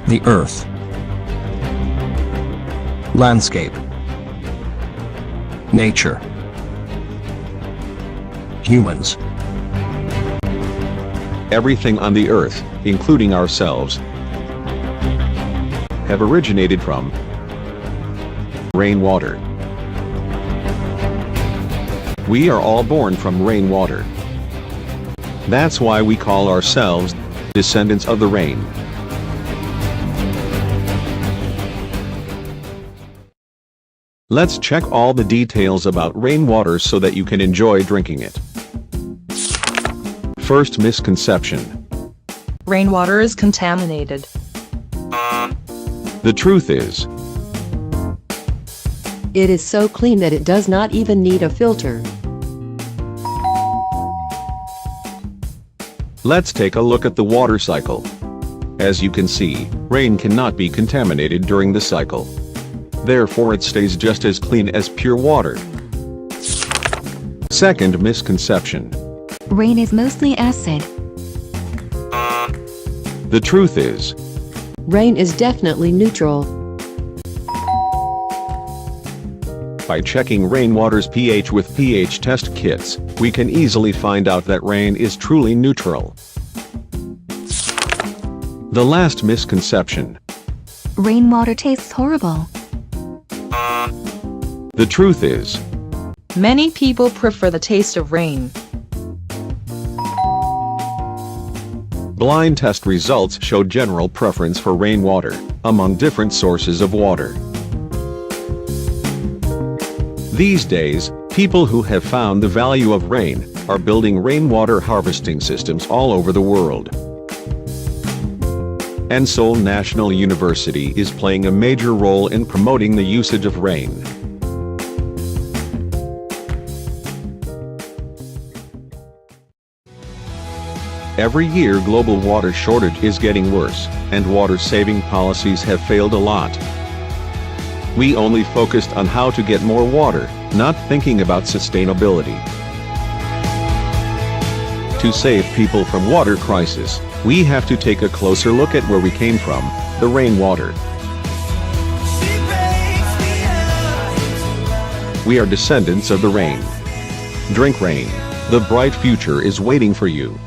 The earth. Landscape. Nature. Humans. Everything on the earth, including ourselves, have originated from rainwater. We are all born from rainwater. That's why we call ourselves descendants of the rain. Let's check all the details about rainwater so that you can enjoy drinking it. First misconception. Rainwater is contaminated. The truth is, It is so clean that it does not even need a filter. let's take a look at the water cycle. As you can see, rain cannot be contaminated during the cycle. Therefore it stays just as clean as pure water. Second misconception. Rain is mostly acid. The truth is, Rain is definitely neutral. by checking rainwater's pH with pH test kits, we can easily find out that rain is truly neutral. The last misconception. Rainwater tastes horrible. The truth is, Many people prefer the taste of rain. blind test results show general preference for rainwater among different sources of water. These days, people who have found the value of rain are building rainwater harvesting systems all over the world. And Seoul National University is playing a major role in promoting the usage of rain. Every year global water shortage is getting worse, and water-saving policies have failed a lot. We only focused on how to get more water, not thinking about sustainability. To save people from water crisis, we have to take a closer look at where we came from, the rainwater. We are descendants of the rain. Drink rain. The bright future is waiting for you.